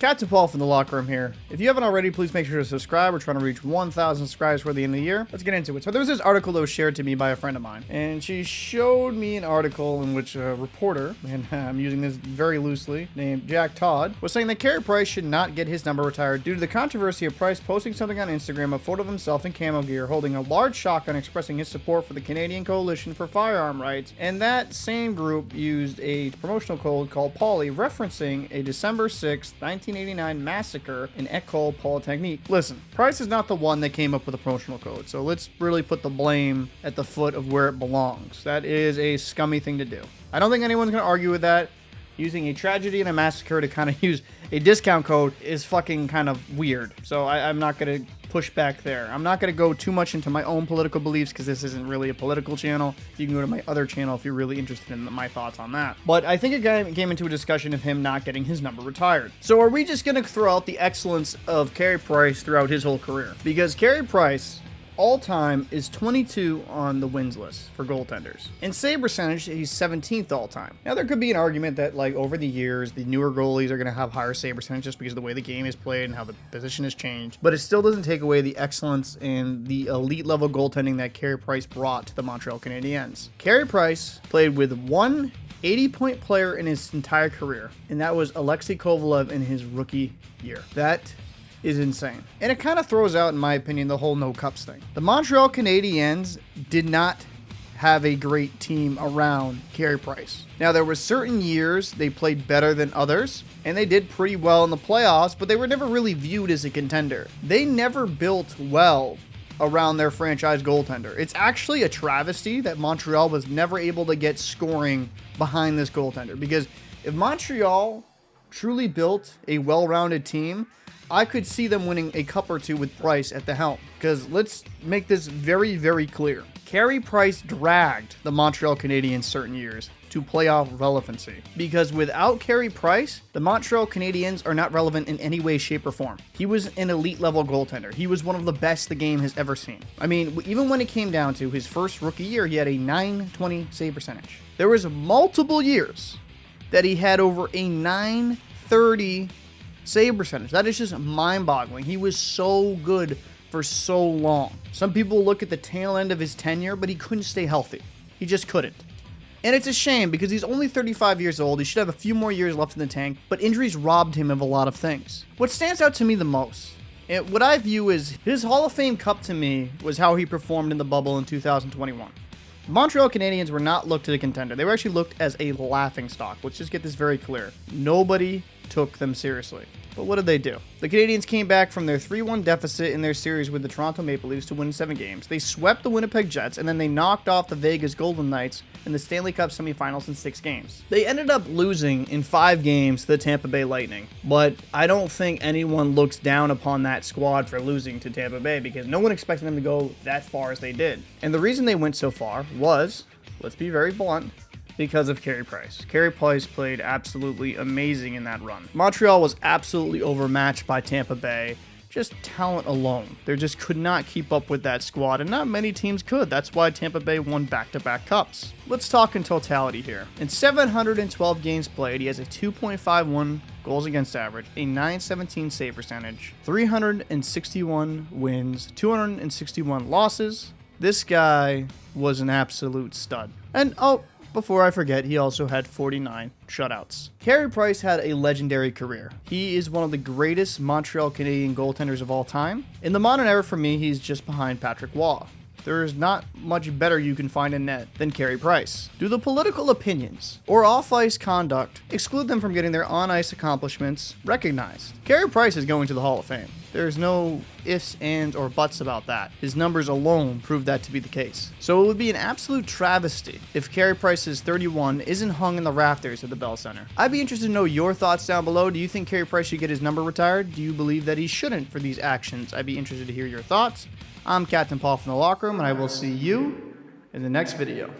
Captain Paul from the locker room here. If you haven't already, please make sure to subscribe. We're trying to reach 1,000 subscribers for the end of the year. Let's get into it. So there was this article that was shared to me by a friend of mine, and she showed me an article in which a reporter, and I'm using this very loosely, named Jack Todd, was saying that Carey Price should not get his number retired due to the controversy of Price posting something on Instagram, a photo of himself in camo gear holding a large shotgun expressing his support for the Canadian Coalition for Firearm Rights, and that same group used a promotional code called Paulie, referencing a December 6, 1989 massacre in École Polytechnique. Listen, Price is not the one that came up with the promotional code, so let's really put the blame at the foot of where it belongs. That is a scummy thing to do. I don't think anyone's going to argue with that. Using a tragedy and a massacre to kind of use a discount code is fucking kind of weird. So I'm not going to push back there. I'm not going to go too much into my own political beliefs because this isn't really a political channel. You can go to my other channel if you're really interested in my thoughts on that. But I think it came into a discussion of him not getting his number retired. So are we just going to throw out the excellence of Carey Price throughout his whole career? Because Carey Price, all time, is 22 on the wins list for goaltenders. In save percentage, he's 17th all time. Now, there could be an argument that, like, over the years, the newer goalies are going to have higher save percentage just because of the way the game is played and how the position has changed. But it still doesn't take away the excellence and the elite level goaltending that Carey Price brought to the Montreal Canadiens. Carey Price played with one 80-point player in his entire career, and that was Alexei Kovalev in his rookie year. That is insane. And it kind of throws out, in my opinion, the whole no cups thing. The Montreal Canadiens did not have a great team around Carey Price. Now, there were certain years they played better than others, and they did pretty well in the playoffs, but they were never really viewed as a contender. They never built well around their franchise goaltender. It's actually a travesty that Montreal was never able to get scoring behind this goaltender, because if Montreal truly built a well-rounded team, I could see them winning a cup or two with Price at the helm. Because let's make this very, very clear. Carey Price dragged the Montreal Canadiens certain years to playoff relevancy. Because without Carey Price, the Montreal Canadiens are not relevant in any way, shape, or form. He was an elite level goaltender. He was one of the best the game has ever seen. I mean, even when it came down to his first rookie year, he had a .920 save percentage. There was multiple years that he had over a .930 save percentage. That is just mind-boggling. He was so good for so long. Some people look at the tail end of his tenure, but he couldn't stay healthy. He just couldn't. And it's a shame because he's only 35 years old. He should have a few more years left in the tank, but injuries robbed him of a lot of things. What stands out to me the most, and what I view as his Hall of Fame cup to me, was how he performed in the bubble in 2021. The Montreal Canadiens were not looked at a contender. They were actually looked as a laughingstock. Let's just get this very clear. Nobody took them seriously. But what did they do? The Canadiens came back from their 3-1 deficit in their series with the Toronto Maple Leafs to win 7 games. They swept the Winnipeg Jets, and then they knocked off the Vegas Golden Knights in the Stanley Cup semifinals in 6 games. They ended up losing in 5 games to the Tampa Bay Lightning, but I don't think anyone looks down upon that squad for losing to Tampa Bay because no one expected them to go that far as they did. And the reason they went so far was, let's be very blunt, because of Carey Price. Carey Price played absolutely amazing in that run. Montreal was absolutely overmatched by Tampa Bay. Just talent alone. They just could not keep up with that squad, and not many teams could. That's why Tampa Bay won back-to-back cups. Let's talk in totality here. In 712 games played, he has a 2.51 goals against average, a .917 save percentage, 361 wins, 261 losses. This guy was an absolute stud. And before I forget, he also had 49 shutouts. Carey Price had a legendary career. He is one of the greatest Montreal Canadian goaltenders of all time. In the modern era, for me, he's just behind Patrick Waugh. There is not much better you can find in net than Carey Price. Do the political opinions or off-ice conduct exclude them from getting their on-ice accomplishments recognized? Carey Price is going to the Hall of Fame. There's no ifs, ands, or buts about that. His numbers alone prove that to be the case. So it would be an absolute travesty if Carey Price's 31 isn't hung in the rafters at the Bell Center. I'd be interested to know your thoughts down below. Do you think Carey Price should get his number retired? Do you believe that he shouldn't for these actions? I'd be interested to hear your thoughts. I'm Captain Paul from the locker room, and I will see you in the next video.